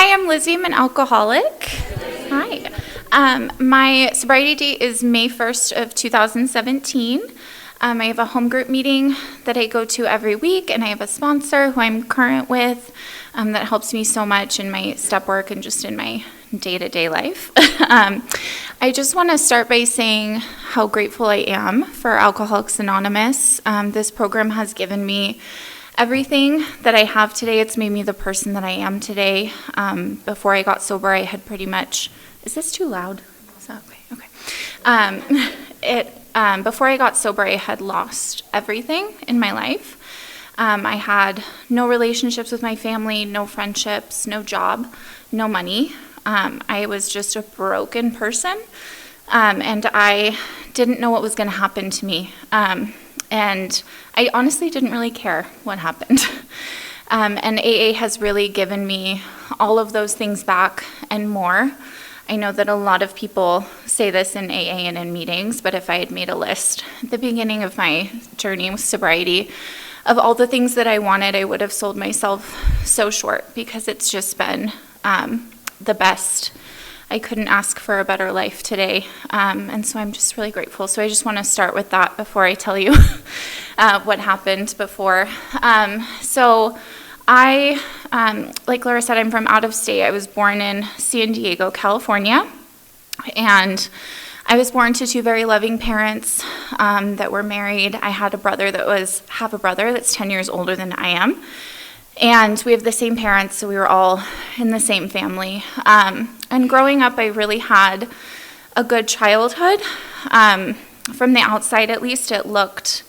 Hi, I'm Lizzy. I'm an alcoholic. Hi. My sobriety date is May 1st of 2017. I have a home group meeting that I go to every week, and I have a sponsor who I'm current with that helps me so much in my step work and just in my day-to-day life. I just want to start by saying how grateful I am for Alcoholics Anonymous. This program has given me everything that I have today. It's made me the person that I am today. Before I got sober, I had pretty much... Is this too loud? Is that okay? Okay. Before I got sober, I had lost everything in my life. I had no relationships with my family, no friendships, no job, no money. I was just a broken person, and I didn't know what was going to happen to me. And I honestly didn't really care what happened. And AA has really given me all of those things back and more. I know that a lot of people say this in AA and in meetings, but if I had made a list at the beginning of my journey with sobriety of all the things that I wanted, I would have sold myself so short, because it's just been the best. I couldn't ask for a better life today, and so I'm just really grateful. So I just want to start with that before I tell you what happened before. So I, like Laura said, I'm from out of state. I was born in San Diego, California, and I was born to two very loving parents that were married. I have a brother that's 10 years older than I am. And we have the same parents, so we were all in the same family. And growing up, I really had a good childhood. From the outside, at least, it looked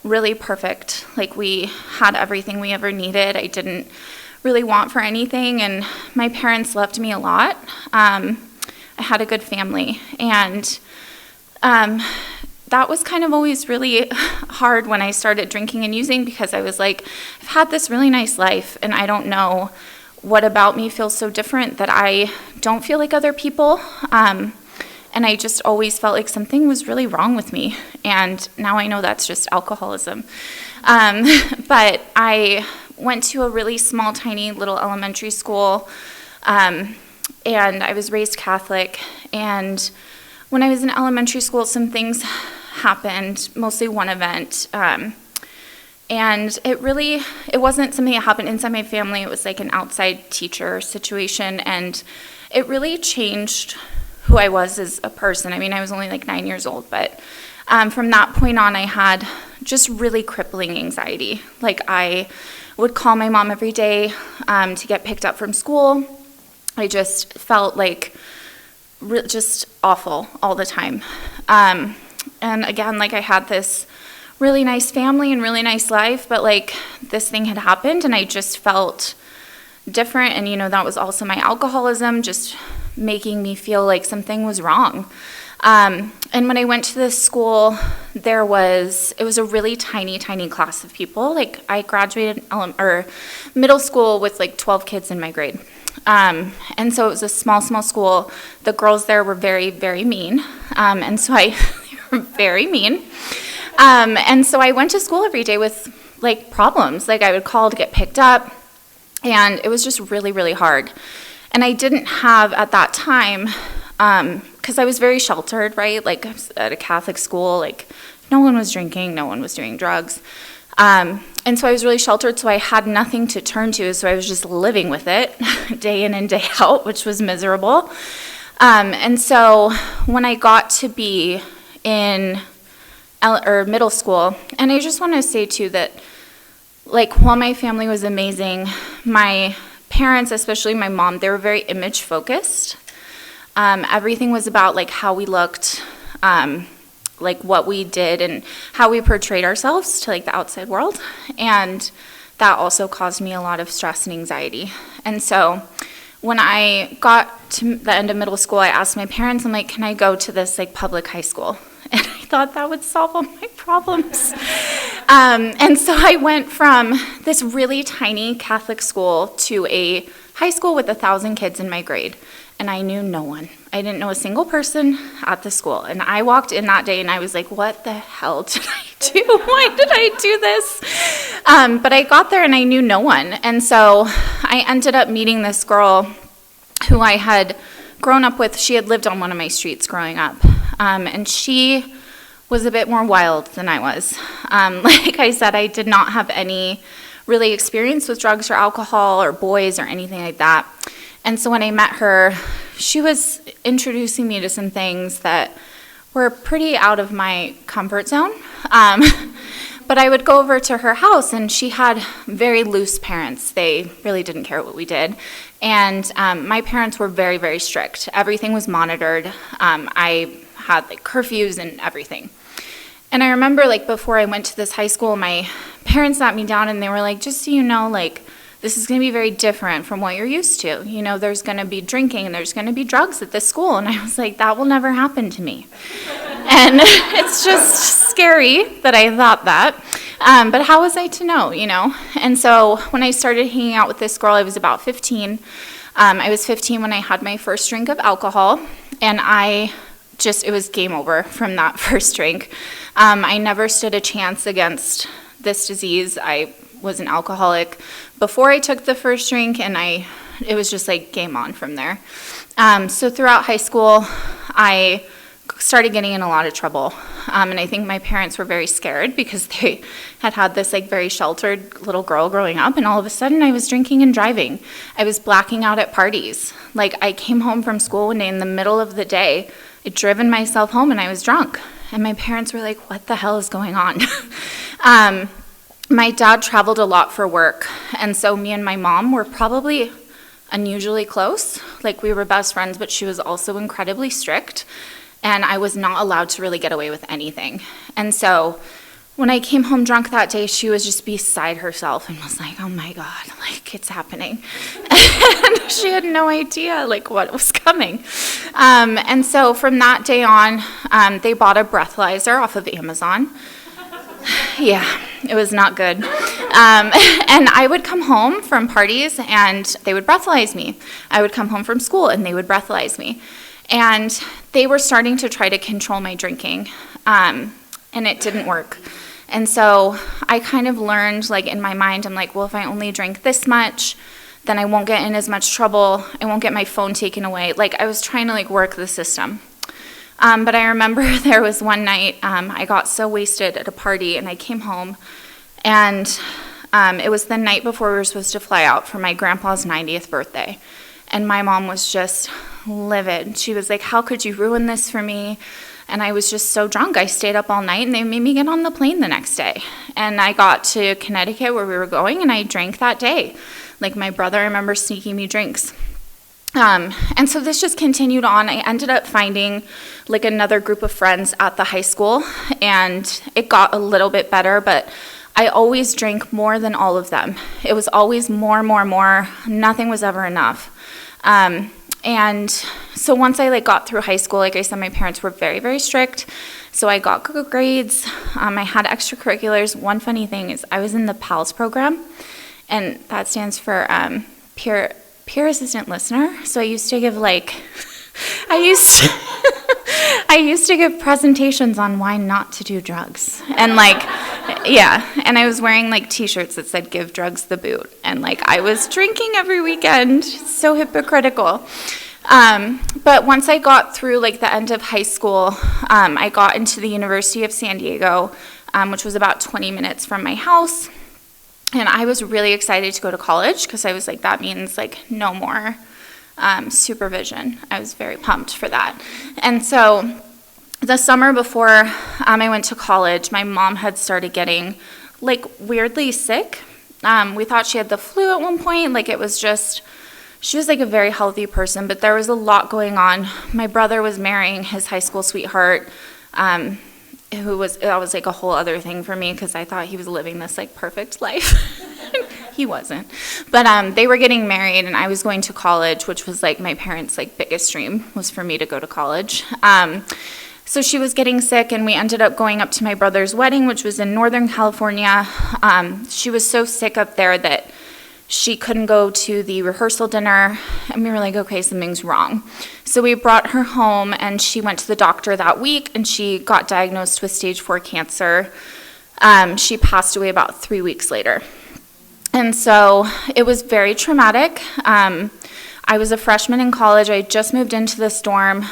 really perfect. Like we had everything we ever needed. I didn't really want for anything, and my parents loved me a lot. I had a good family, and that was kind of always really hard when I started drinking and using, because I was like, I've had this really nice life, and I don't know what about me feels so different that I don't feel like other people. And I just always felt like something was really wrong with me. And now I know that's just alcoholism. But I went to a really small, tiny little elementary school, and I was raised Catholic. And when I was in elementary school, some things happened, mostly one event. And it wasn't something that happened inside my family. It was like an outside teacher situation. And it really changed who I was as a person. I mean, I was only like 9 years old, but from that point on, I had just really crippling anxiety. Like I would call my mom every day to get picked up from school. I just felt like just awful all the time. And again, like I had this really nice family and really nice life, but like this thing had happened and I just felt different. And that was also my alcoholism, just making me feel like something was wrong. And when I went to this school, it was a really tiny class of people. Like I graduated middle school with like 12 kids in my grade. And so it was a small school. The girls there were very, very mean. And so they were very mean. And so I went to school every day with like problems. Like I would call to get picked up, and it was just really, really hard. And I didn't have at that time, because I was very sheltered, right? Like I was at a Catholic school, like no one was drinking, no one was doing drugs. And so I was really sheltered, so I had nothing to turn to, so I was just living with it day in and day out, which was miserable. And so when I got to be in middle school, and I just want to say too that like while my family was amazing, my parents, especially my mom, they were very image focused. Everything was about like how we looked, like what we did and how we portrayed ourselves to like the outside world. And that also caused me a lot of stress and anxiety. And so when I got to the end of middle school, I asked my parents, I'm like, can I go to this like public high school? And I thought that would solve all my problems. And so I went from this really tiny Catholic school to a high school with 1,000 kids in my grade. And I knew no one. I didn't know a single person at the school. And I walked in that day and I was like, what the hell did I do? Why did I do this? But I got there and I knew no one. And so I ended up meeting this girl who I had grown up with. She had lived on one of my streets growing up, and she was a bit more wild than I was. Like I said, I did not have any really experience with drugs or alcohol or boys or anything like that. And so when I met her, she was introducing me to some things that were pretty out of my comfort zone. But I would go over to her house, and she had very loose parents. They really didn't care what we did. And my parents were very, very strict. Everything was monitored. I had like curfews and everything. And I remember like before I went to this high school, my parents sat me down and they were like, just so you know, like, this is going to be very different from what you're used to. You know, there's going to be drinking and there's going to be drugs at this school. And I was like, that will never happen to me. And it's just scary that I thought that. But how was I to know, you know? And so when I started hanging out with this girl, I was about 15. I was 15 when I had my first drink of alcohol. And it was game over from that first drink. I never stood a chance against this disease. I was an alcoholic before I took the first drink, and it was just like game on from there. So throughout high school, I started getting in a lot of trouble. And I think my parents were very scared because they had this like very sheltered little girl growing up, and all of a sudden I was drinking and driving. I was blacking out at parties. Like I came home from school one day in the middle of the day, I'd driven myself home and I was drunk. And my parents were like, what the hell is going on? My dad traveled a lot for work, and so me and my mom were probably unusually close. Like we were best friends, but she was also incredibly strict, and I was not allowed to really get away with anything. And so when I came home drunk that day, she was just beside herself and was like, oh my God, like it's happening. And she had no idea like what was coming. And so from that day on, they bought a breathalyzer off of Amazon. Yeah, it was not good. And I would come home from parties and they would breathalyze me. I would come home from school and they would breathalyze me. And they were starting to try to control my drinking, and it didn't work. And so I kind of learned, like in my mind, I'm like, well, if I only drink this much, then I won't get in as much trouble. I won't get my phone taken away. Like I was trying to like work the system. But I remember there was one night I got so wasted at a party, and I came home, and it was the night before we were supposed to fly out for my grandpa's 90th birthday. And my mom was just livid. She was like, how could you ruin this for me? And I was just so drunk. I stayed up all night, and they made me get on the plane the next day. And I got to Connecticut where we were going, and I drank that day. Like my brother, I remember sneaking me drinks. And so this just continued on. I ended up finding like another group of friends at the high school, and it got a little bit better, but I always drank more than all of them. It was always more. Nothing was ever enough. And so once I like got through high school, like I said, my parents were very, very strict. So I got good grades. I had extracurriculars. One funny thing is I was in the PALS program, and that stands for peer assistant listener. So I used to give I used to give presentations on why not to do drugs. And like, yeah, and I was wearing like t-shirts that said give drugs the boot. And like I was drinking every weekend, so hypocritical. But once I got through like the end of high school, I got into the University of San Diego, which was about 20 minutes from my house. And I was really excited to go to college because I was like, that means like no more supervision. I was very pumped for that. And so the summer before I went to college, my mom had started getting like weirdly sick. We thought she had the flu at one point. Like it was just, she was like a very healthy person, but there was a lot going on. My brother was marrying his high school sweetheart, that was like a whole other thing for me because I thought he was living this like perfect life. He wasn't. But they were getting married, and I was going to college, which was like my parents' like biggest dream was for me to go to college. So she was getting sick, and we ended up going up to my brother's wedding, which was in Northern California. She was so sick up there that she couldn't go to the rehearsal dinner, and we were like, okay, something's wrong. So we brought her home, and she went to the doctor that week, and she got diagnosed with stage 4 cancer. She passed away about 3 weeks later. And so it was very traumatic. I I was a freshman in college. I had just moved into this dorm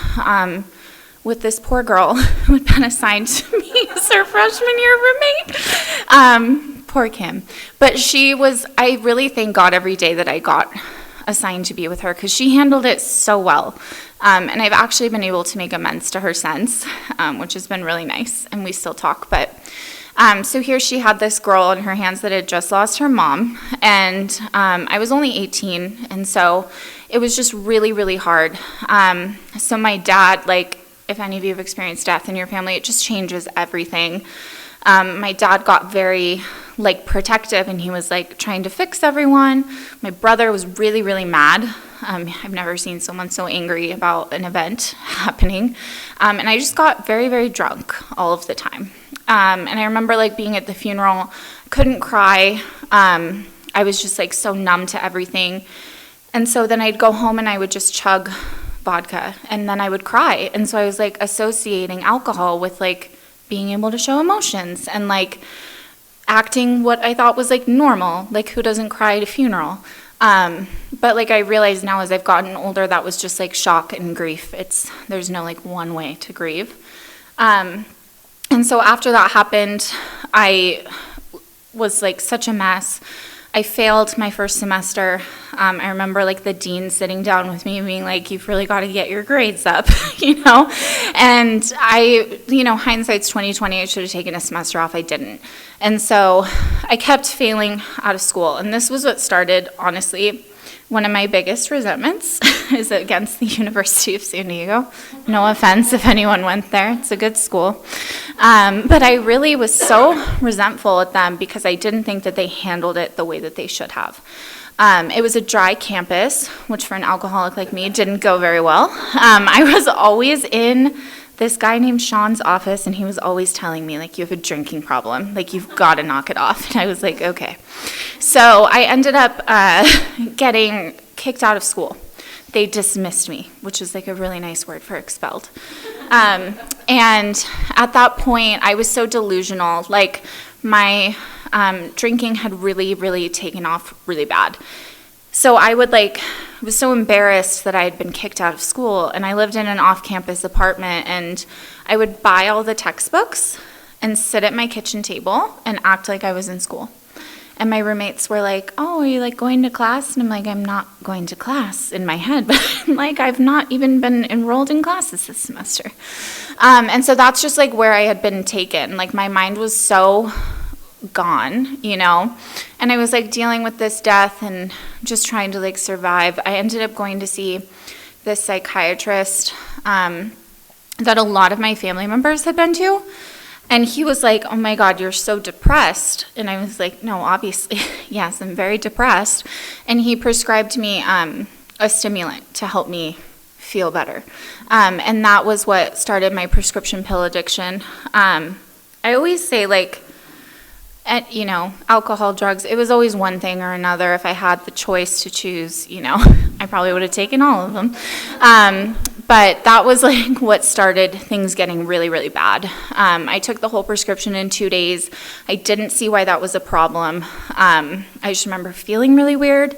with this poor girl who had been assigned to me as her freshman year roommate. Poor Kim. But I really thank God every day that I got assigned to be with her, because she handled it so well. And I've actually been able to make amends to her since, which has been really nice, and we still talk. But so here she had this girl in her hands that had just lost her mom, and I was only 18, and so it was just really, really hard. So my dad, like, if any of you have experienced death in your family, it just changes everything. My dad got very, like, protective, and he was, like, trying to fix everyone. My brother was really, really mad. I've never seen someone so angry about an event happening. And I just got very, very drunk all of the time. And I remember, like, being at the funeral, couldn't cry. I was just, like, so numb to everything. And so then I'd go home and I would just chug vodka, and then I would cry. And so I was, like, associating alcohol with, like, being able to show emotions and, like, acting what I thought was, like, normal. Like, who doesn't cry at a funeral? But, like, I realize now as I've gotten older, that was just, like, shock and grief. There's no, like, one way to grieve. And so after that happened, I was, like, such a mess. I failed my first semester. I remember, like, the dean sitting down with me being like, you've really got to get your grades up, you know? And hindsight's 20/20. I should have taken a semester off. I didn't. And so I kept failing out of school. And this was what started, honestly, one of my biggest resentments is against the University of San Diego. No offense if anyone went there. It's a good school. But I really was so resentful at them because I didn't think that they handled it the way that they should have. It was a dry campus, which for an alcoholic like me didn't go very well. I was always in this guy named Sean's office, and he was always telling me, like, you have a drinking problem. Like, you've got to knock it off. And I was like, okay. So I ended up getting kicked out of school. They dismissed me, which is, like, a really nice word for expelled. And at that point, I was so delusional. Like, my drinking had really, really taken off really bad. So I was so embarrassed that I had been kicked out of school, and I lived in an off-campus apartment, and I would buy all the textbooks and sit at my kitchen table and act like I was in school. And my roommates were like, oh, are you, like, going to class? And I'm like, I'm not going to class in my head, but like, I've not even been enrolled in classes this semester. And so that's just, like, where I had been taken. Like, my mind was so gone, you know, and I was, like, dealing with this death and just trying to, like, survive. I ended up going to see this psychiatrist that a lot of my family members had been to, and he was like, oh my God, you're so depressed. And I was like, no, obviously, yes, I'm very depressed. And he prescribed me a stimulant to help me feel better, and that was what started my prescription pill addiction. I always say, like, alcohol, drugs, it was always one thing or another. If I had the choice to choose, I probably would have taken all of them. But that was, like, what started things getting really, really bad. I took the whole prescription in 2 days. I didn't see why that was a problem. I just remember feeling really weird.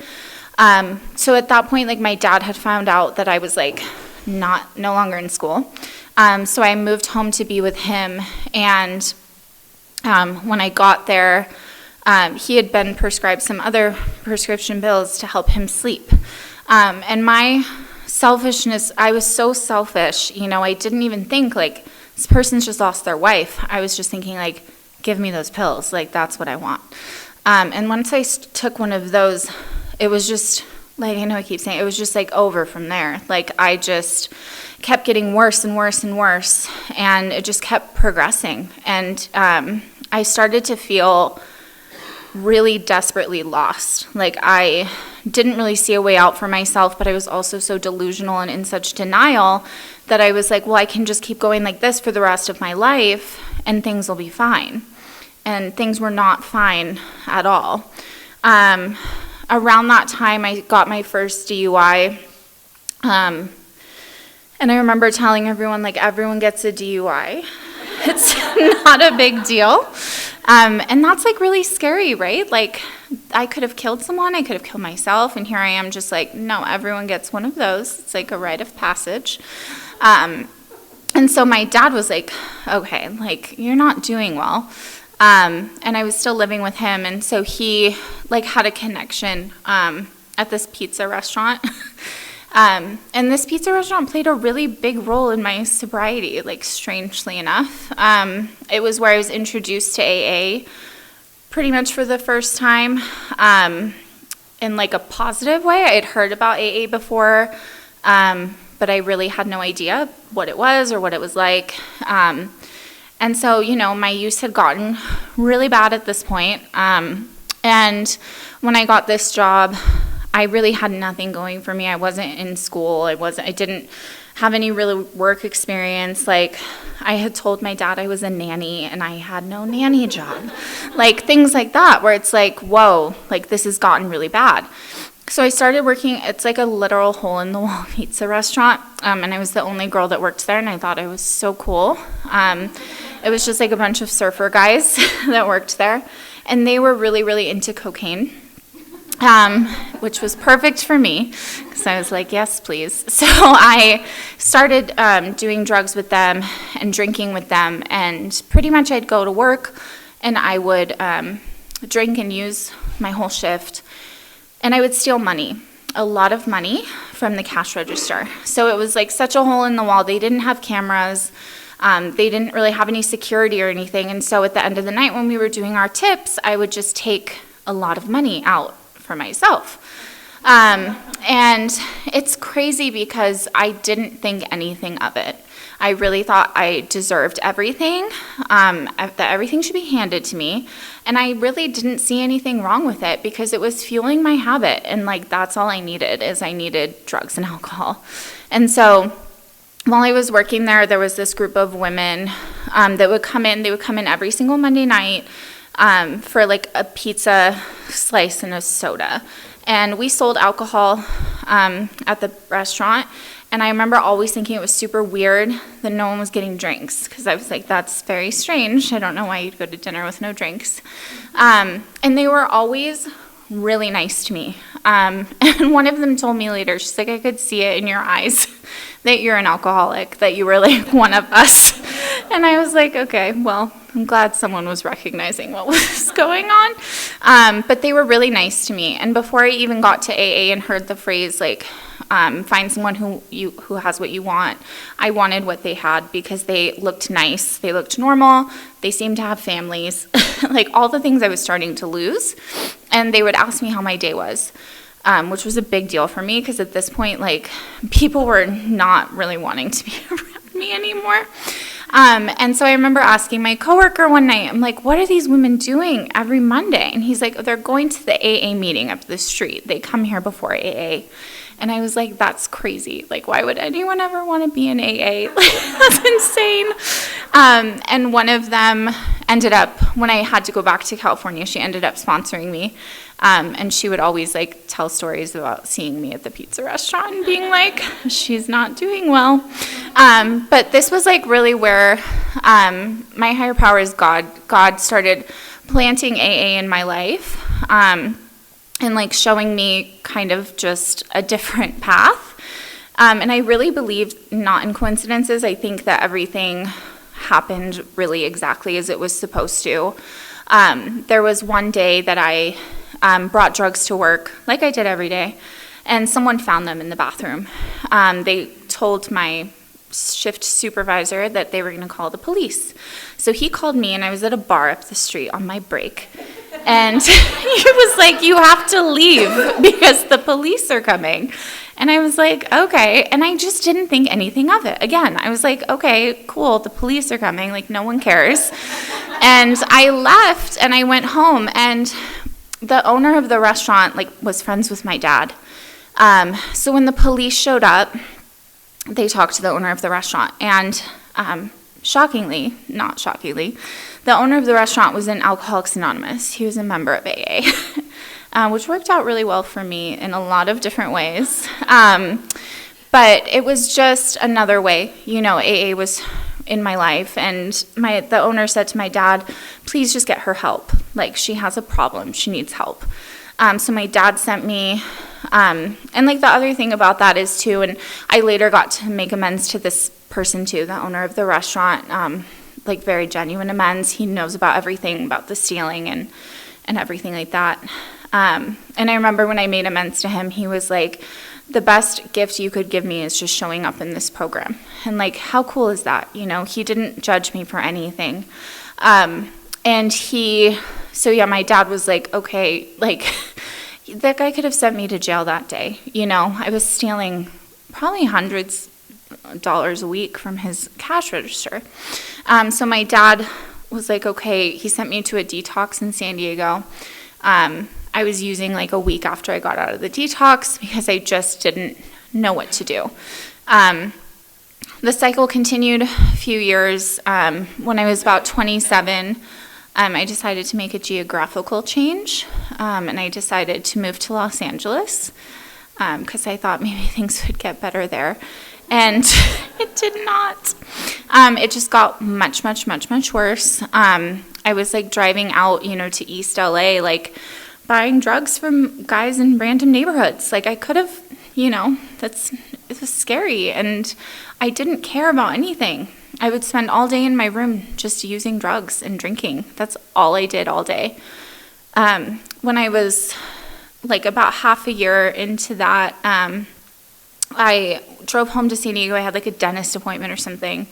So at that point, like, my dad had found out that I was, like, no longer in school. So I moved home to be with him, and when I got there, he had been prescribed some other prescription pills to help him sleep. And my selfishness, I was so selfish, I didn't even think, like, this person's just lost their wife. I was just thinking, like, give me those pills, like, that's what I want. And once I took one of those, it was just, like, I know I keep saying, it was just, like, over from there. Like, I just kept getting worse and worse and worse, and it just kept progressing. And I started to feel really desperately lost. Like, I didn't really see a way out for myself, but I was also so delusional and in such denial that I was like, well, I can just keep going like this for the rest of my life, and things will be fine. And things were not fine at all. Around that time, I got my first DUI. And I remember telling everyone, like, everyone gets a DUI. It's not a big deal. And that's, like, really scary, right? Like, I could have killed someone, I could have killed myself, and here I am just like, no, everyone gets one of those. It's like a rite of passage. And so my dad was like, okay, like, you're not doing well. And I was still living with him, and so he, like, had a connection at this pizza restaurant. And this pizza restaurant played a really big role in my sobriety, like, strangely enough. It was where I was introduced to AA pretty much for the first time, in, like, a positive way. I had heard about AA before, but I really had no idea what it was or what it was like. And so, my use had gotten really bad at this point. And when I got this job, I really had nothing going for me. I wasn't in school. I didn't have any real work experience. Like, I had told my dad I was a nanny, and I had no nanny job. Like, things like that, where it's like, whoa, like, this has gotten really bad. So I started working, it's like a literal hole-in-the-wall pizza restaurant, and I was the only girl that worked there, and I thought I was so cool. It was just like a bunch of surfer guys that worked there, and they were really, really into cocaine, which was perfect for me, because I was like, yes, please. So I started doing drugs with them and drinking with them, and pretty much I'd go to work, and I would drink and use my whole shift. And I would steal money, a lot of money from the cash register. So it was like such a hole in the wall. They didn't have cameras. They didn't really have any security or anything. And so at the end of the night when we were doing our tips, I would just take a lot of money out for myself. And it's crazy because I didn't think anything of it. I really thought I deserved everything, that everything should be handed to me, and I really didn't see anything wrong with it because it was fueling my habit, and like that's all I needed, is I needed drugs and alcohol. And so while I was working there, there was this group of women that would come in. They would come in every single Monday night for like a pizza slice and a soda, and we sold alcohol at the restaurant. And I remember always thinking it was super weird that no one was getting drinks, because I was like, that's very strange. I don't know why you'd go to dinner with no drinks. And they were always really nice to me. And one of them told me later, she's like, I could see it in your eyes that you're an alcoholic, that you were like one of us. And I was like, okay, well, I'm glad someone was recognizing what was going on. But they were really nice to me. And before I even got to AA and heard the phrase, like, find someone who has what you want, I wanted what they had because they looked nice, they looked normal, they seemed to have families, like all the things I was starting to lose. And they would ask me how my day was, which was a big deal for me because at this point, like, people were not really wanting to be around me anymore. And so I remember asking my coworker one night, I'm like, what are these women doing every Monday? And he's like, they're going to the AA meeting up the street. They come here before AA. And I was like, that's crazy. Like, why would anyone ever want to be in AA? Like, that's insane. And one of them ended up, when I had to go back to California, she ended up sponsoring me. And she would always, like, tell stories about seeing me at the pizza restaurant and being like, she's not doing well. But this was, like, really where my higher power is God. God started planting AA in my life. And like showing me kind of just a different path. And I really believe not in coincidences. I think that everything happened really exactly as it was supposed to. There was one day that I brought drugs to work, like I did every day, and someone found them in the bathroom. They told my shift supervisor that they were going to call the police. So he called me, and I was at a bar up the street on my break. And he was like, you have to leave because the police are coming. And I was like, okay. And I just didn't think anything of it. Again, I was like, okay, cool, the police are coming. Like, no one cares. And I left and I went home. And the owner of the restaurant, like, was friends with my dad. So when the police showed up, they talked to the owner of the restaurant. And shockingly, not shockingly, the owner of the restaurant was in Alcoholics Anonymous. He was a member of AA, which worked out really well for me in a lot of different ways. But it was just another way. You know, AA was in my life, and the owner said to my dad, please just get her help. Like, she has a problem. She needs help. So my dad sent me, and like the other thing about that is too, and I later got to make amends to this person too, the owner of the restaurant, like very genuine amends. He knows about everything about the stealing and everything like that. And I remember when I made amends to him, he was like, the best gift you could give me is just showing up in this program. And like, how cool is that? You know, he didn't judge me for anything. So yeah, my dad was like, okay, like, that guy could have sent me to jail that day. You know, I was stealing probably hundreds of dollars a week from his cash register. So my dad was like, okay, he sent me to a detox in San Diego. I was using like a week after I got out of the detox because I just didn't know what to do. The cycle continued a few years. When I was about 27, I decided to make a geographical change, and I decided to move to Los Angeles because I thought maybe things would get better there. And it did not. It just got much, much, much, much worse. I was like driving out, to East LA, like buying drugs from guys in random neighborhoods. Like I could have, it was scary, and I didn't care about anything. I would spend all day in my room just using drugs and drinking. That's all I did all day. When I was like about half a year into that, I drove home to San Diego. I had like a dentist appointment or something.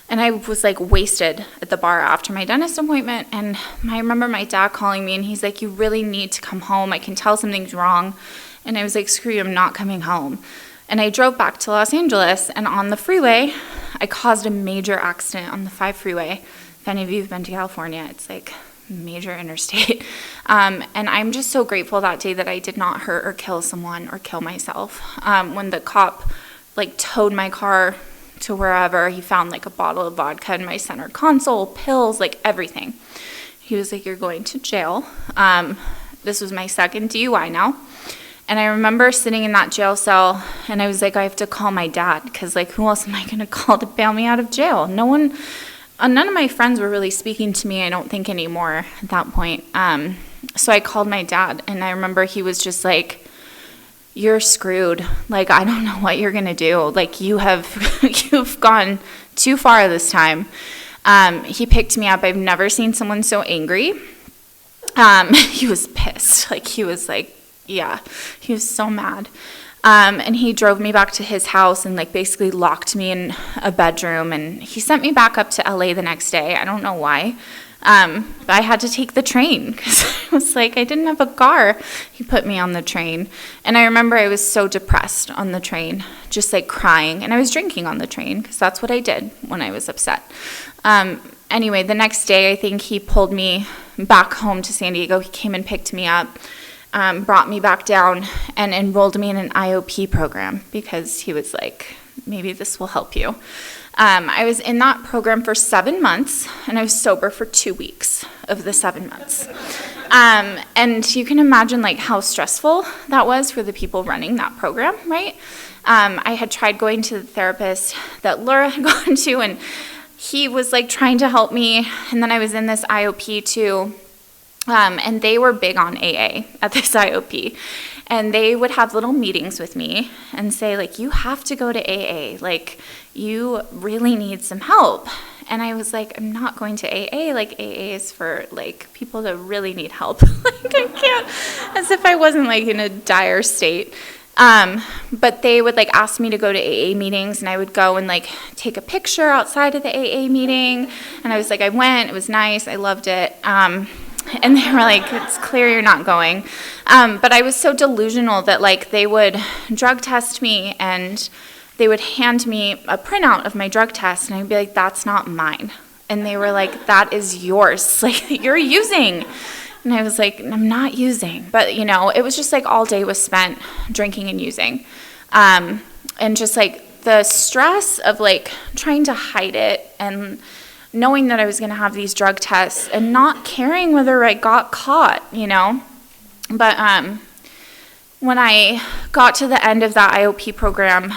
And I was like wasted at the bar after my dentist appointment. And I remember my dad calling me and he's like, you really need to come home. I can tell something's wrong. And I was like, screw you, I'm not coming home. And I drove back to Los Angeles, and on the freeway, I caused a major accident on the 5 freeway. If any of you have been to California, it's like major interstate. And I'm just so grateful that day that I did not hurt or kill someone or kill myself. When the cop like towed my car to wherever, he found like a bottle of vodka in my center console, pills, like everything. He was like, you're going to jail. This was my second DUI now. And I remember sitting in that jail cell, and I was like, I have to call my dad, because like, who else am I going to call to bail me out of jail? None of my friends were really speaking to me, I don't think, anymore at that point. So I called my dad, and I remember he was just like, you're screwed. Like, I don't know what you're going to do. Like, you've gone too far this time. He picked me up. I've never seen someone so angry. He was pissed. Like, he was like, yeah, he was so mad. And he drove me back to his house and like basically locked me in a bedroom, and he sent me back up to LA the next day. I don't know why. But I had to take the train because I was like, I didn't have a car. He put me on the train. And I remember I was so depressed on the train, just like crying. And I was drinking on the train because that's what I did when I was upset. Anyway, the next day, I think he pulled me back home to San Diego. He came and picked me up. Brought me back down and enrolled me in an IOP program because he was like, maybe this will help you. I was in that program for 7 months, and I was sober for 2 weeks of the 7 months. And you can imagine like how stressful that was for the people running that program, right? I had tried going to the therapist that Laura had gone to, and he was like trying to help me. And then I was in this IOP too. And they were big on AA at this IOP. And they would have little meetings with me and say, like, you have to go to AA. Like, you really need some help. And I was like, I'm not going to AA. Like, AA is for, like, people that really need help. Like, I can't, as if I wasn't, like, in a dire state. But they would, like, ask me to go to AA meetings, and I would go and, like, take a picture outside of the AA meeting. And I was like, I went. It was nice. I loved it. And they were like, it's clear you're not going. But I was so delusional that, like, they would drug test me, and they would hand me a printout of my drug test, and I'd be like, that's not mine. And they were like, that is yours. Like, you're using. And I was like, I'm not using. But, it was just like all day was spent drinking and using. And just like the stress of like trying to hide it and knowing that I was going to have these drug tests and not caring whether I got caught, But when I got to the end of that IOP program,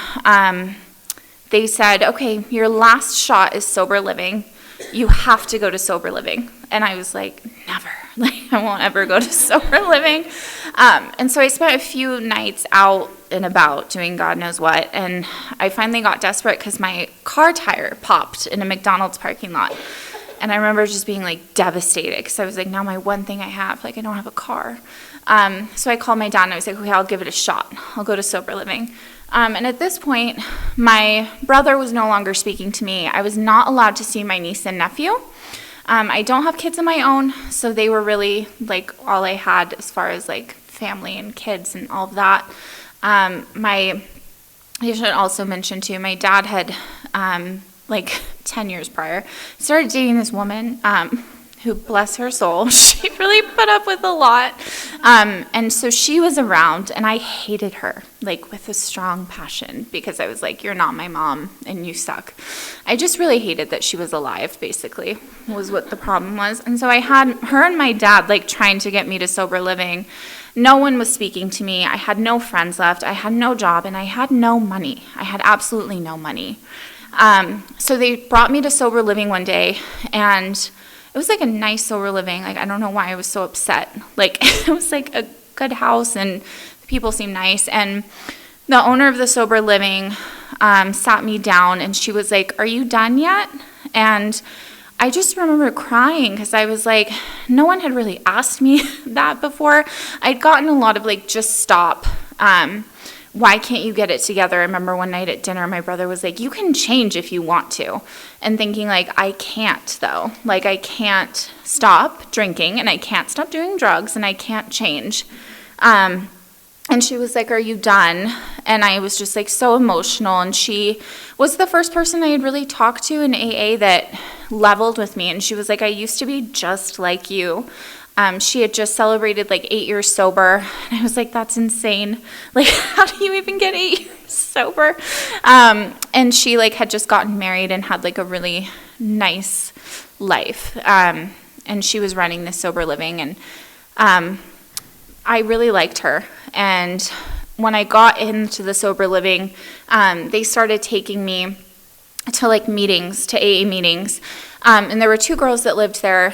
they said, okay, your last shot is sober living. You have to go to sober living. And I was like, never. Like, I won't ever go to sober living. And so I spent a few nights out and about doing God knows what. And I finally got desperate because my car tire popped in a McDonald's parking lot. And I remember just being like devastated because I was like, now my one thing I have, like I don't have a car. So I called my dad and I was like, okay, I'll give it a shot. I'll go to sober living. And at this point, my brother was no longer speaking to me. I was not allowed to see my niece and nephew. I don't have kids of my own, so they were really like all I had as far as like family and kids and all of that. I should also mention too, my dad had like 10 years prior started dating this woman who, bless her soul, she really put up with a lot. And so she was around, and I hated her, like, with a strong passion, because I was like, you're not my mom, and you suck. I just really hated that she was alive, basically, was what the problem was. And so I had her and my dad, like, trying to get me to sober living. No one was speaking to me. I had no friends left. I had no job, and I had no money. I had absolutely no money. So they brought me to sober living one day, and it was like a nice sober living. Like, I don't know why I was so upset. Like, it was like a good house and the people seemed nice. And the owner of the sober living sat me down and she was like, "Are you done yet?" And I just remember crying because I was like, no one had really asked me that before. I'd gotten a lot of like, just stop. Why can't you get it together? I remember one night at dinner, my brother was like, you can change if you want to. And thinking like, I can't though. Like, I can't stop drinking and I can't stop doing drugs and I can't change. And she was like, are you done? And I was just like so emotional. And she was the first person I had really talked to in AA that leveled with me. And she was like, I used to be just like you. She had just celebrated like 8 years sober. And I was like, that's insane. Like, how do you even get 8 years sober? And she like had just gotten married and had like a really nice life. And she was running this sober living. And I really liked her. And when I got into the sober living, they started taking me to like meetings, to AA meetings. And there were 2 girls that lived there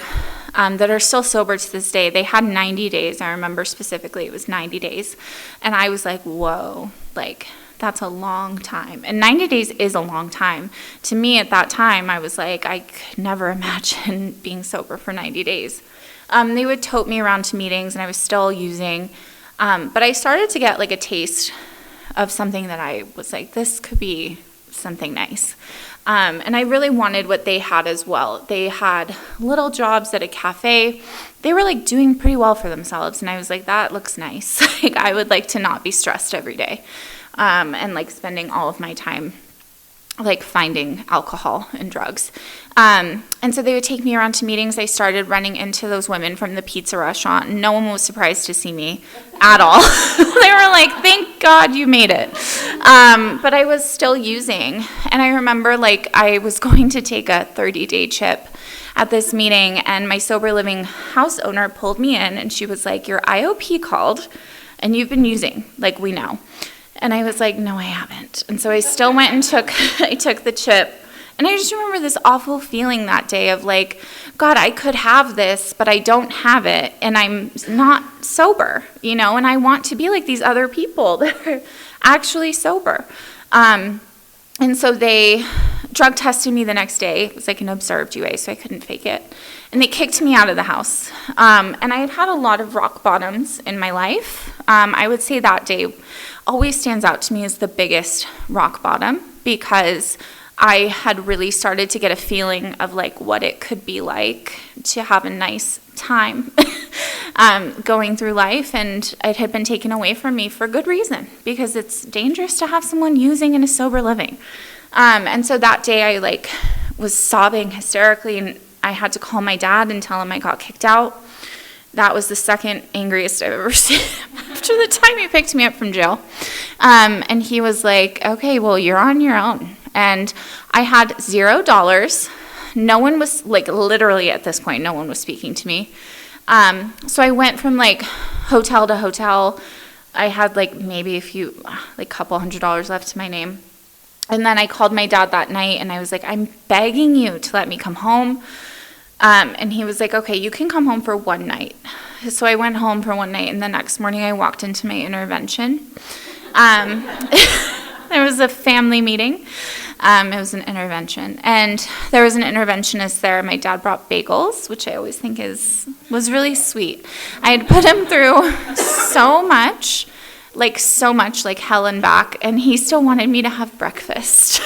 that are still sober to this day. They had 90 days. I remember specifically it was 90 days. And I was like, whoa, like that's a long time. And 90 days is a long time. To me at that time, I was like, I could never imagine being sober for 90 days. They would tote me around to meetings and I was still using. But I started to get like a taste of something that I was like, this could be something nice. And I really wanted what they had as well. They had little jobs at a cafe. They were like doing pretty well for themselves. And I was like, that looks nice. Like, I would like to not be stressed every day. And like spending all of my time like finding alcohol and drugs. And so they would take me around to meetings. I started running into those women from the pizza restaurant. And no one was surprised to see me at all. They were like, thank God you made it. But I was still using. And I remember like I was going to take a 30-day chip at this meeting. And my sober living house owner pulled me in. And she was like, your IOP called and you've been using, like we know. And I was like, no, I haven't. And so I still went and I took the chip. And I just remember this awful feeling that day of like, God, I could have this, but I don't have it. And I'm not sober, you know, and I want to be like these other people that are actually sober. And so they drug tested me the next day. It was like an observed UA, so I couldn't fake it. And they kicked me out of the house. And I had had a lot of rock bottoms in my life. I would say that day always stands out to me as the biggest rock bottom because I had really started to get a feeling of like what it could be like to have a nice time going through life, and it had been taken away from me for good reason because it's dangerous to have someone using in a sober living. And so that day I like was sobbing hysterically, and I had to call my dad and tell him I got kicked out. That was the second angriest I've ever seen after the time he picked me up from jail. And he was like, okay, well, you're on your own. And I had $0. No one was, like, literally at this point, no one was speaking to me. So I went from, like, hotel to hotel. I had, like, maybe couple $100 left to my name. And then I called my dad that night, and I was like, I'm begging you to let me come home. And he was like, okay, you can come home for one night. So I went home for one night, and the next morning I walked into my intervention. There was a family meeting. It was an intervention, and there was an interventionist there. My dad brought bagels, which I always think was really sweet. I had put him through so much like hell and back, and he still wanted me to have breakfast,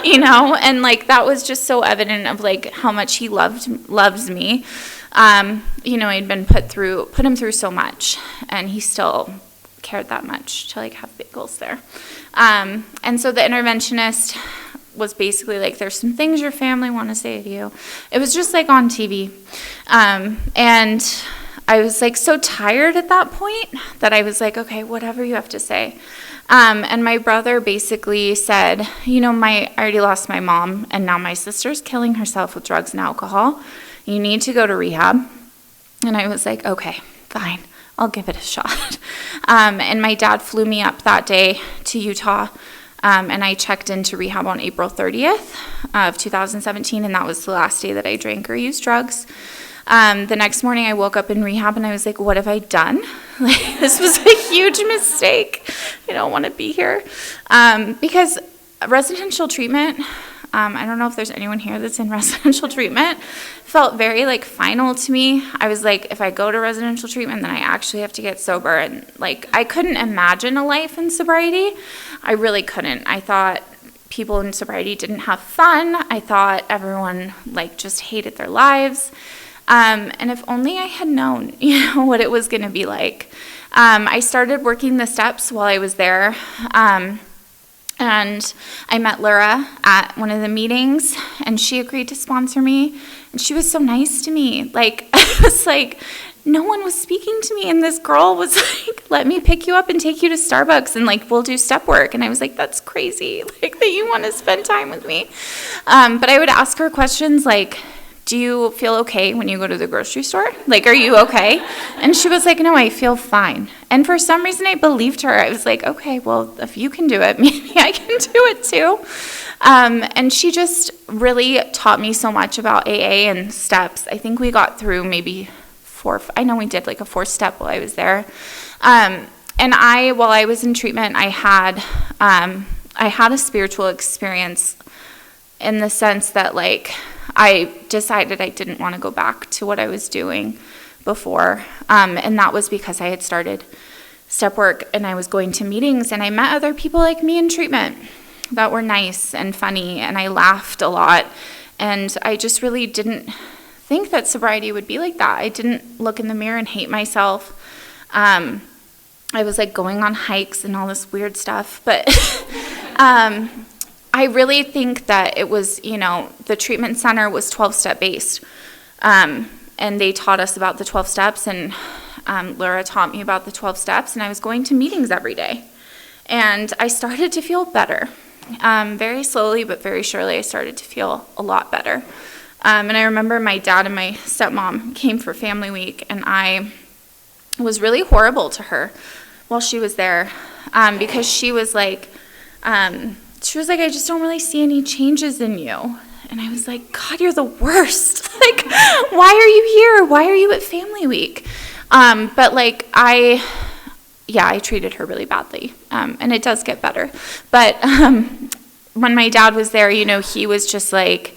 and like that was just so evident of like how much he loves me. I'd been put him through so much, and he still cared that much to like have bagels there. And so the interventionist was basically like, there's some things your family want to say to you. It was just like on TV. And I was like so tired at that point that I was like, okay, whatever you have to say. And my brother basically said, I already lost my mom, and now my sister's killing herself with drugs and alcohol. You need to go to rehab. And I was like, okay, fine, I'll give it a shot. And my dad flew me up that day to Utah, and I checked into rehab on April 30th of 2017, and that was the last day that I drank or used drugs. The next morning I woke up in rehab, and I was like, what have I done? Like, this was a huge mistake. I don't want to be here. Because residential treatment, I don't know if there's anyone here that's in residential treatment, felt very like final to me. I was like, if I go to residential treatment, then I actually have to get sober. And like, I couldn't imagine a life in sobriety. I really couldn't. I thought people in sobriety didn't have fun. I thought everyone like just hated their lives. And if only I had known, what it was going to be like. I started working the steps while I was there. And I met Laura at one of the meetings, and she agreed to sponsor me. And she was so nice to me. Like, I was like, no one was speaking to me. And this girl was like, let me pick you up and take you to Starbucks, and like, we'll do step work. And I was like, that's crazy, like that you want to spend time with me. But I would ask her questions like, do you feel okay when you go to the grocery store? Like, are you okay? And she was like, no, I feel fine. And for some reason, I believed her. I was like, okay, well, if you can do it, maybe I can do it too. And she just really taught me so much about AA and steps. I think we got through maybe I know we did like a 4-step while I was there. And while I was in treatment, I had a spiritual experience in the sense that like, I decided I didn't want to go back to what I was doing before. And that was because I had started step work, and I was going to meetings, and I met other people like me in treatment that were nice and funny, and I laughed a lot. And I just really didn't think that sobriety would be like that. I didn't look in the mirror and hate myself. I was like going on hikes and all this weird stuff. But I really think that it was, the treatment center was 12-step based. And they taught us about the 12 steps, and Laura taught me about the 12 steps, and I was going to meetings every day. And I started to feel better. Very slowly, but very surely, I started to feel a lot better. And I remember my dad and my stepmom came for family week, and I was really horrible to her while she was there, because she was like, I just don't really see any changes in you. And I was like, God, you're the worst. Like, why are you here? Why are you at family week? But like, I treated her really badly. And it does get better. But when my dad was there, he was just like,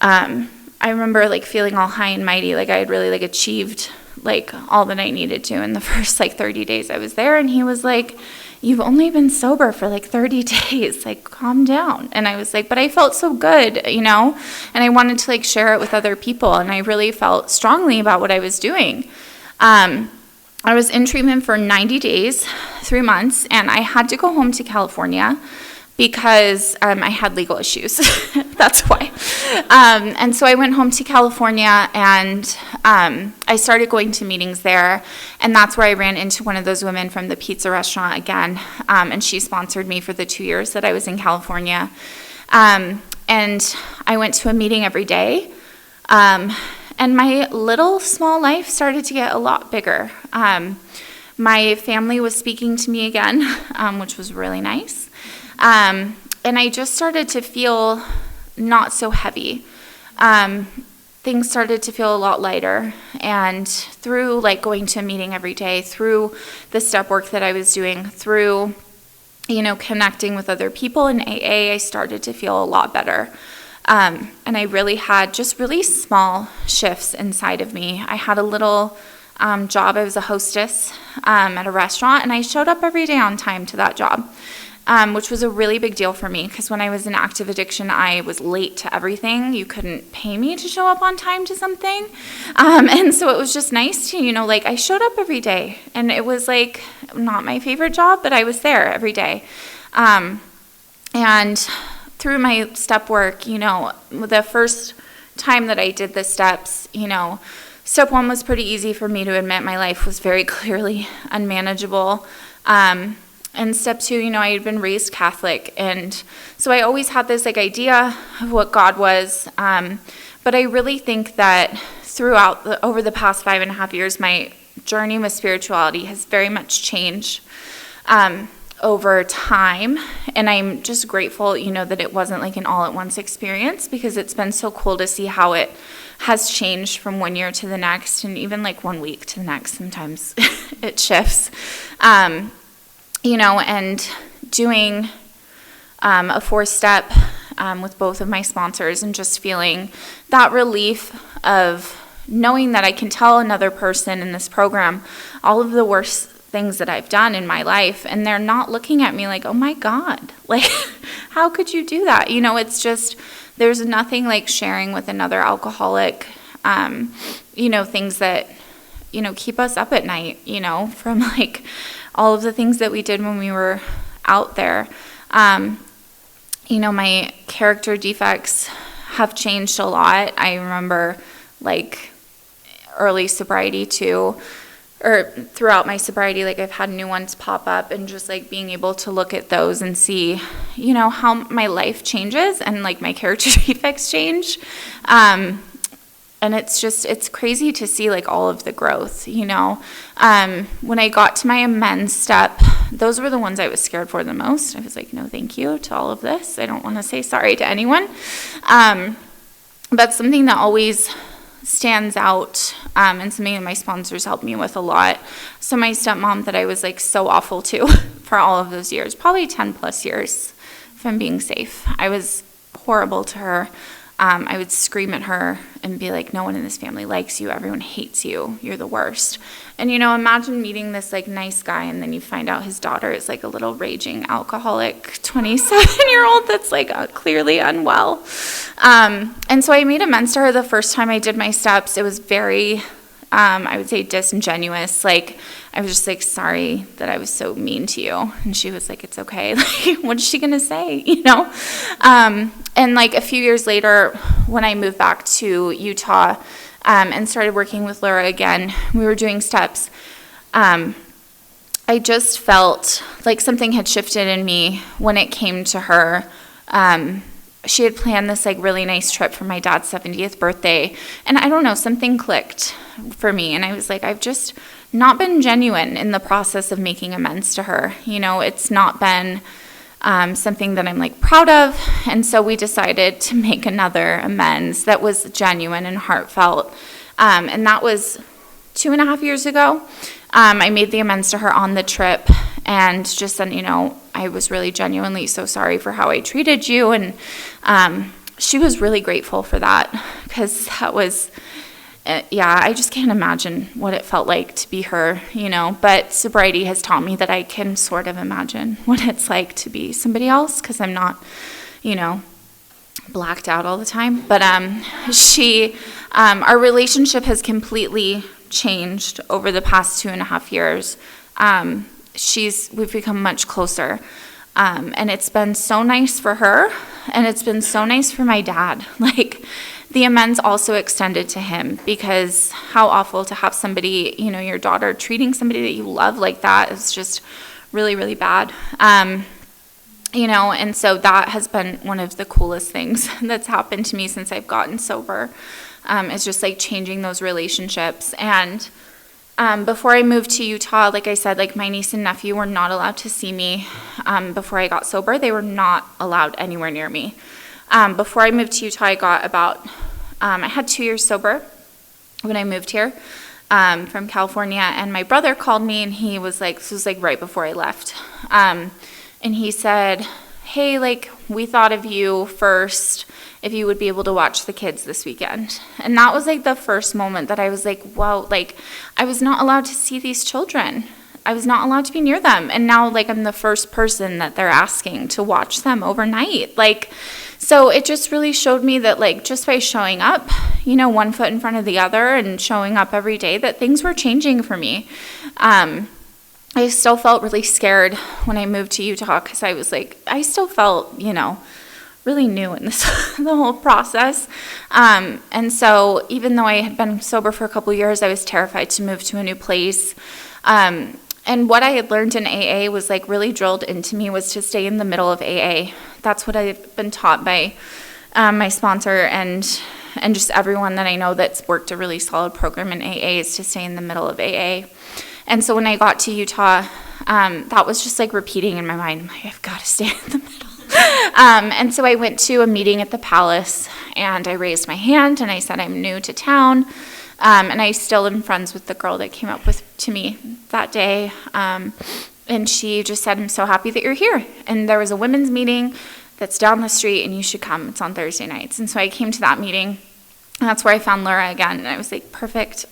I remember like feeling all high and mighty, like I had really like achieved like all that I needed to in the first like 30 days I was there. And he was like, you've only been sober for like 30 days, like calm down. And I was like, but I felt so good, and I wanted to like share it with other people. And I really felt strongly about what I was doing. I was in treatment for 90 days, 3 months, and I had to go home to California because I had legal issues. That's why. And so I went home to California, and I started going to meetings there, and that's where I ran into one of those women from the pizza restaurant again, and she sponsored me for the 2 years that I was in California. And I went to a meeting every day, and my little small life started to get a lot bigger. My family was speaking to me again, which was really nice. And I just started to feel not so heavy. things started to feel a lot lighter. And through like going to a meeting every day, through the step work that I was doing, through, connecting with other people in AA, I started to feel a lot better. And I really had just really small shifts inside of me. I had a little job. I was a hostess at a restaurant, and I showed up every day on time to that job. Which was a really big deal for me because when I was in active addiction, I was late to everything. You couldn't pay me to show up on time to something. And so it was just nice to, I showed up every day, and it was like not my favorite job, but I was there every day. And through my step work, the first time that I did the steps, step one was pretty easy for me to admit. My life was very clearly unmanageable. And step two, I had been raised Catholic, and so I always had this idea of what God was. But I really think that over the past 5.5 years, my journey with spirituality has very much changed over time, and I'm just grateful, that it wasn't like an all-at-once experience, because it's been so cool to see how it has changed from one year to the next, and even like 1 week to the next. Sometimes it shifts. And doing a 4-step with both of my sponsors, and just feeling that relief of knowing that I can tell another person in this program all of the worst things that I've done in my life, and they're not looking at me like, oh my God, like, how could you do that? It's just, there's nothing like sharing with another alcoholic, things that, keep us up at night, from like all of the things that we did when we were out there. My character defects have changed a lot. I remember like early sobriety too, or throughout my sobriety, like I've had new ones pop up, and just like being able to look at those and see, how my life changes and like my character defects change. And it's crazy to see like all of the growth, When I got to my amends step, those were the ones I was scared for the most. I was like, no, thank you to all of this. I don't want to say sorry to anyone. But something that always stands out, and something that my sponsors helped me with a lot. So my stepmom that I was like so awful to for all of those years, probably 10 plus years, if I'm being safe. I was horrible to her. I would scream at her and be like, no one in this family likes you. Everyone hates you. You're the worst. And, imagine meeting this like nice guy, and then you find out his daughter is like a little raging alcoholic 27-year-old that's like clearly unwell. And so I made amends to her the first time I did my steps. It was very, I would say, disingenuous. Like, I was just like, sorry that I was so mean to you. And she was like, it's okay. Like, what is she going to say, And like a few years later, when I moved back to Utah and started working with Laura again, we were doing steps. I just felt like something had shifted in me when it came to her. She had planned this like really nice trip for my dad's 70th birthday. And I don't know, something clicked for me. And I was like, I've just not been genuine in the process of making amends to her. It's not been something that I'm like proud of. And so we decided to make another amends that was genuine and heartfelt. And that was 2.5 years ago. I made the amends to her on the trip, and just said, I was really genuinely so sorry for how I treated you. And she was really grateful for that, because that was, I just can't imagine what it felt like to be her, But sobriety has taught me that I can sort of imagine what it's like to be somebody else, because I'm not, blacked out all the time. But our relationship has completely changed over the past 2.5 years. We've become much closer. And it's been so nice for her, and it's been so nice for my dad. Like, the amends also extended to him, because how awful to have somebody, your daughter treating somebody that you love like that is just really, really bad. And so that has been one of the coolest things that's happened to me since I've gotten sober, is just like changing those relationships. And before I moved to Utah, like I said, like my niece and nephew were not allowed to see me. Before I got sober, they were not allowed anywhere near me. Before I moved to Utah, I got about I had 2 years sober when I moved here from California, and my brother called me, and he was like, this was like right before I left, and he said, hey, like, we thought of you first if you would be able to watch the kids this weekend. And that was like the first moment that I was like, wow, like, I was not allowed to see these children. I was not allowed to be near them. And now, like, I'm the first person that they're asking to watch them overnight. Like, so it just really showed me that, like, just by showing up, you know, one foot in front of the other and showing up every day, that things were changing for me. I still felt really scared when I moved to Utah because I was like, I still felt, you know, really new in this the whole process. And so even though I had been sober for a couple years, I was terrified to move to a new place. And what I had learned in AA was like really drilled into me was to stay in the middle of AA. That's what I've been taught by my sponsor and just everyone that I know that's worked a really solid program in AA, is to stay in the middle of AA. And so when I got to Utah, that was just like repeating in my mind, I'm like, I've got to stay in the middle. And so I went to a meeting at the Palace, and I raised my hand and I said, I'm new to town. And I still am friends with the girl that came up to me that day. And she just said, I'm so happy that you're here. And there was a women's meeting that's down the street, and you should come. It's on Thursday nights. And so I came to that meeting. And that's where I found Laura again. And I was like, perfect.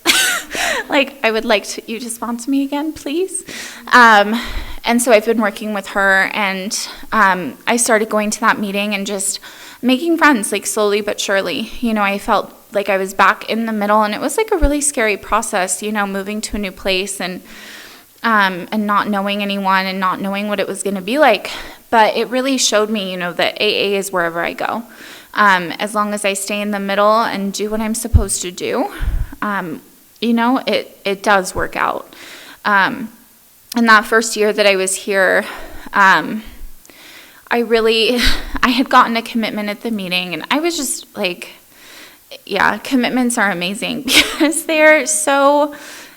Like, I would like you to sponsor me again, please. And so I've been working with her, and I started going to that meeting and just making friends, like slowly but surely. You know, I felt like I was back in the middle, and it was like a really scary process, you know, moving to a new place and not knowing anyone and not knowing what it was going to be like. But it really showed me, you know, that AA is wherever I go. As long as I stay in the middle and do what I'm supposed to do, you know, it does work out. And that first year that I was here, I had gotten a commitment at the meeting, and I was just like, yeah, commitments are amazing because they're so,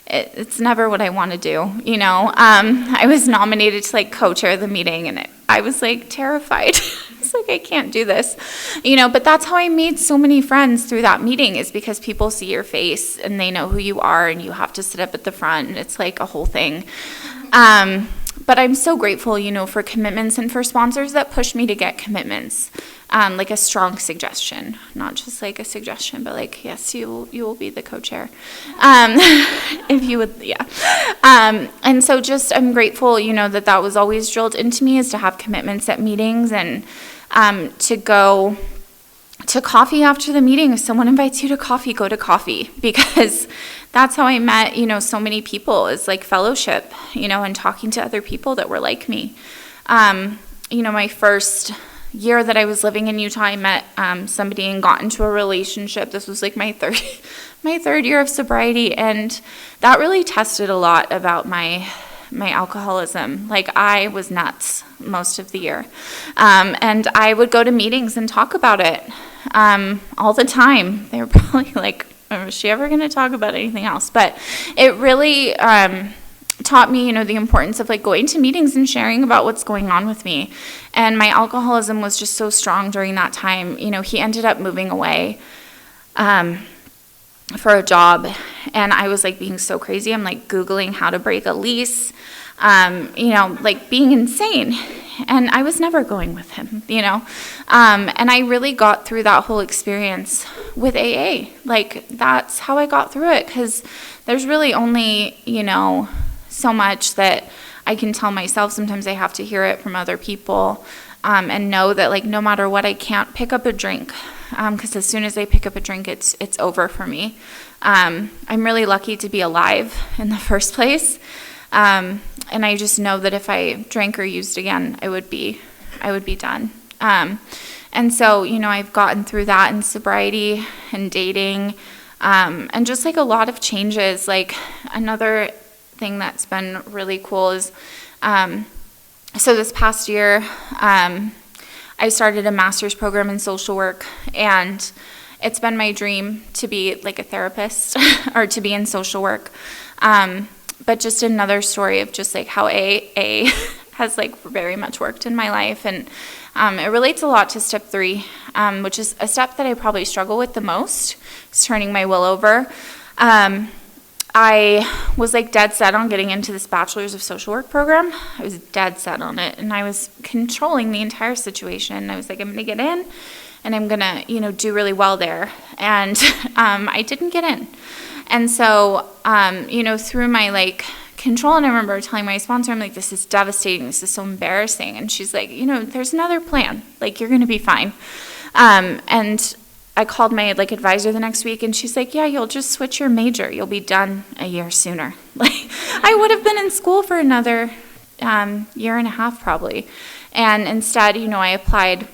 it's never what I want to do, you know. I was nominated to like co-chair the meeting, and I was like terrified. It's like, I can't do this, you know, but that's how I made so many friends through that meeting, is because people see your face and they know who you are, and you have to sit up at the front, and it's like a whole thing. But I'm so grateful, you know, for commitments and for sponsors that push me to get commitments, like a strong suggestion, not just like a suggestion, but like, yes, you will be the co-chair, if you would, yeah. And so just, I'm grateful, you know, that was always drilled into me, is to have commitments at meetings, and to go to coffee after the meeting. If someone invites you to coffee, go to coffee, because that's how I met, you know, so many people, is like fellowship, you know, and talking to other people that were like me. You know, my first year that I was living in Utah, I met somebody and got into a relationship. This was like my third year of sobriety, and that really tested a lot about my alcoholism. Like, I was nuts most of the year, and I would go to meetings and talk about it all the time. They were probably like, is she ever going to talk about anything else? But it really taught me, you know, the importance of like going to meetings and sharing about what's going on with me. And my alcoholism was just so strong during that time. You know, he ended up moving away for a job, and I was like being so crazy. I'm like Googling how to break a lease, you know, like being insane. And I was never going with him, you know. And I really got through that whole experience with AA. Like, that's how I got through it, because there's really only, you know, so much that I can tell myself. Sometimes I have to hear it from other people, and know that, like, no matter what, I can't pick up a drink, because as soon as I pick up a drink, it's over for me. I'm really lucky to be alive in the first place. And I just know that if I drank or used again, I would be done. And so, you know, I've gotten through that in sobriety and dating, and just like a lot of changes. Like, another thing that's been really cool is, so this past year, I started a master's program in social work, and it's been my dream to be like a therapist or to be in social work. But just another story of just like how AA has like very much worked in my life. And it relates a lot to step 3. which is a step that I probably struggle with the most, is turning my will over. I was like dead set on getting into this bachelor's of social work program. I was dead set on it, and I was controlling the entire situation. I was like, I'm going to get in, and I'm going to, do really well there. And I didn't get in. And so, through my like control, and I remember telling my sponsor, I'm like, this is devastating. This is so embarrassing. And she's like, there's another plan. Like, you're going to be fine. And I called my like advisor the next week, and she's like, yeah, you'll just switch your major. You'll be done a year sooner. Like, I would have been in school for another year and a half probably. And instead, I applied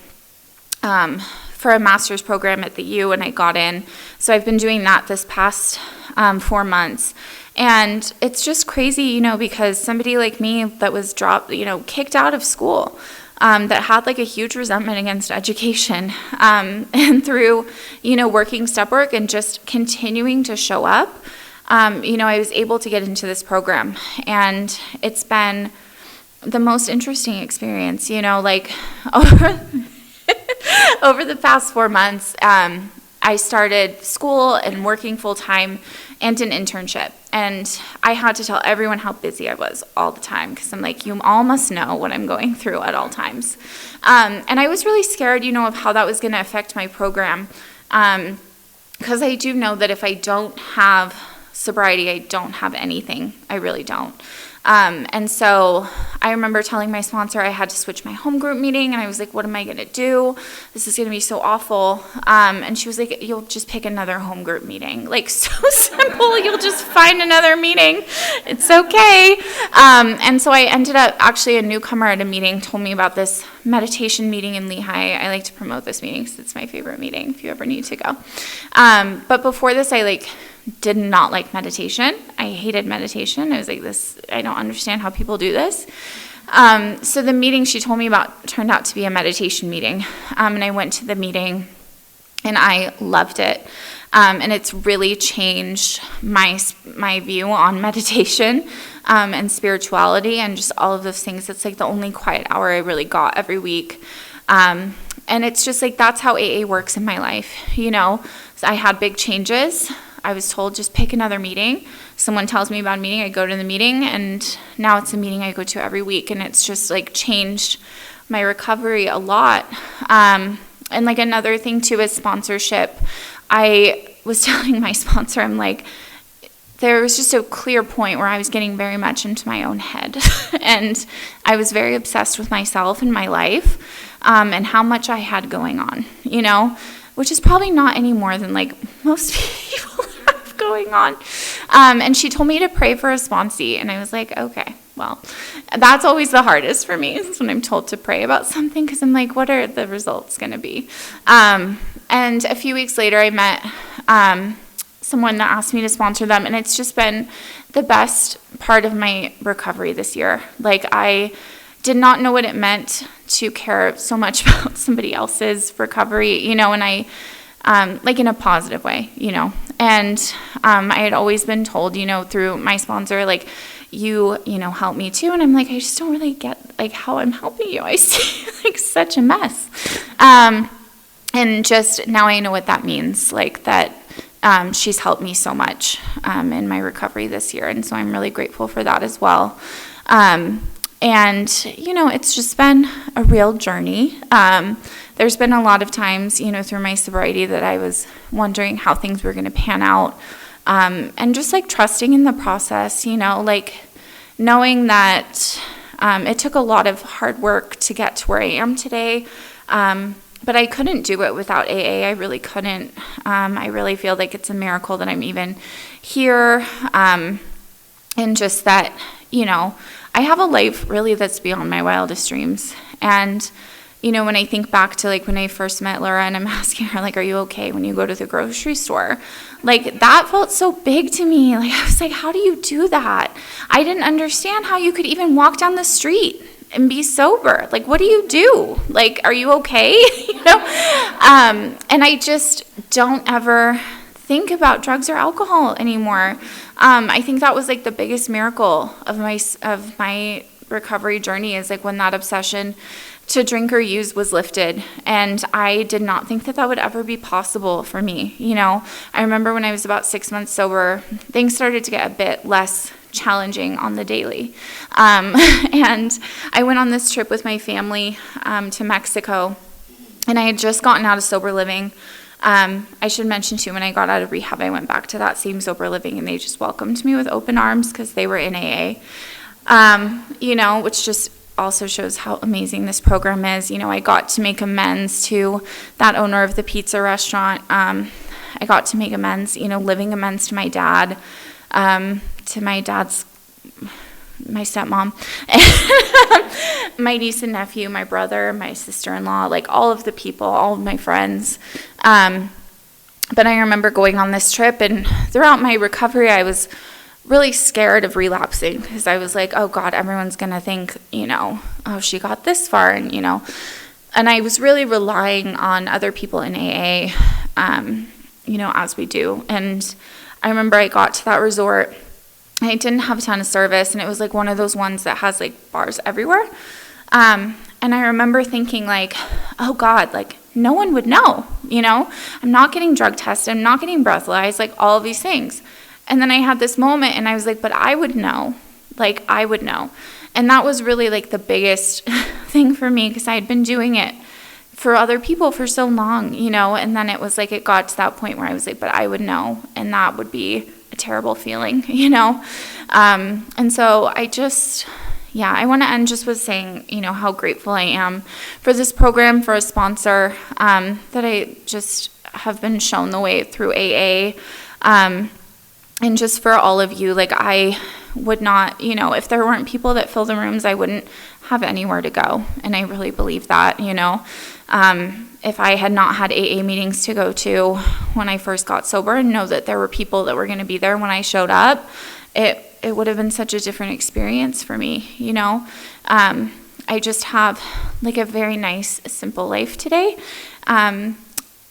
for a master's program at the U, and I got in. So I've been doing that this past 4 months. And it's just crazy, because somebody like me that was dropped, kicked out of school, that had like a huge resentment against education, and through, working step work and just continuing to show up, I was able to get into this program. And it's been the most interesting experience, like over the past 4 months. I started school and working full time and an internship. And I had to tell everyone how busy I was all the time, because I'm like, you all must know what I'm going through at all times. And I was really scared, of how that was going to affect my program, because I do know that if I don't have sobriety, I don't have anything. I really don't. And so I remember telling my sponsor I had to switch my home group meeting, and I was like, what am I going to do? This is going to be so awful. And she was like, you'll just pick another home group meeting. Like, so simple. You'll just find another meeting. It's okay. And so I ended up, actually a newcomer at a meeting told me about this meditation meeting in Lehigh. I like to promote this meeting because it's my favorite meeting if you ever need to go. But before this, I did not like meditation. I hated meditation. I was like, I don't understand how people do this. So the meeting she told me about turned out to be a meditation meeting. And I went to the meeting, and I loved it. And it's really changed my view on meditation, and spirituality, and just all of those things. It's like the only quiet hour I really got every week. And it's just like, that's how AA works in my life. So I had big changes. I was told, just pick another meeting. Someone tells me about a meeting, I go to the meeting, and now it's a meeting I go to every week, and it's just like changed my recovery a lot. And like another thing too is sponsorship. I was telling my sponsor, I'm like, there was just a clear point where I was getting very much into my own head, and I was very obsessed with myself and my life, and how much I had going on, which is probably not any more than like most people have going on. And she told me to pray for a sponsee, and I was like, okay, well, that's always the hardest for me, is when I'm told to pray about something, because I'm like, what are the results going to be? And a few weeks later, I met someone that asked me to sponsor them, and it's just been the best part of my recovery this year. Like, I did not know what it meant to care so much about somebody else's recovery, and I, like in a positive way, and I had always been told, through my sponsor, like, you help me too, and I'm like, I just don't really get, like, how I'm helping you. I see, like, such a mess, and just now I know what that means, like, that she's helped me so much in my recovery this year, and so I'm really grateful for that as well. And, it's just been a real journey. There's been a lot of times, through my sobriety that I was wondering how things were going to pan out. And just like trusting in the process, like knowing that it took a lot of hard work to get to where I am today. But I couldn't do it without AA. I really couldn't. I really feel like it's a miracle that I'm even here. And just that, I have a life really that's beyond my wildest dreams. And, when I think back to like when I first met Laura, and I'm asking her, like, are you okay when you go to the grocery store? Like, that felt so big to me. Like, I was like, how do you do that? I didn't understand how you could even walk down the street and be sober. Like, what do you do? Like, are you okay? And I just don't ever think about drugs or alcohol anymore. I think that was like the biggest miracle of my recovery journey, is like when that obsession to drink or use was lifted, and I did not think that that would ever be possible for me. I remember when I was about 6 months sober, things started to get a bit less challenging on the daily, and I went on this trip with my family to Mexico, and I had just gotten out of sober living. I should mention too, when I got out of rehab, I went back to that same sober living, and they just welcomed me with open arms because they were in AA, which just also shows how amazing this program is. I got to make amends to that owner of the pizza restaurant. I got to make amends, living amends to my dad, to my stepmom, my niece and nephew, my brother, my sister-in-law, like all of the people, all of my friends. But I remember going on this trip, and throughout my recovery, I was really scared of relapsing because I was like, oh God, everyone's going to think, oh, she got this far. And I was really relying on other people in AA, as we do. And I remember I got to that resort, and I didn't have a ton of service, and it was like one of those ones that has like bars everywhere. And I remember thinking like, oh God, like no one would know, I'm not getting drug tested, I'm not getting breathalyzed, like all of these things. And then I had this moment, and I was like, but I would know. Like, I would know. And that was really, like, the biggest thing for me, because I had been doing it for other people for so long, And then it was like it got to that point where I was like, but I would know. And that would be a terrible feeling, And so I just, I want to end just with saying, how grateful I am for this program, for a sponsor, that I just have been shown the way through AA. And just for all of you, like I would not, if there weren't people that fill the rooms, I wouldn't have anywhere to go. And I really believe that, if I had not had AA meetings to go to when I first got sober and know that there were people that were going to be there when I showed up, it would have been such a different experience for me, I just have like a very nice, simple life today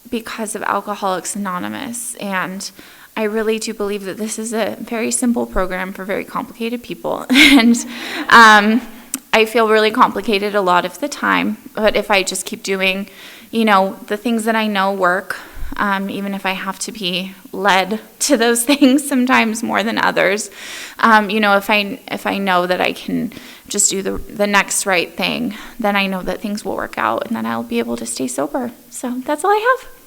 because of Alcoholics Anonymous. And I really do believe that this is a very simple program for very complicated people. And I feel really complicated a lot of the time. But if I just keep doing, the things that I know work, even if I have to be led to those things sometimes more than others, if I know that I can just do the next right thing, then I know that things will work out and then I'll be able to stay sober. So that's all I have.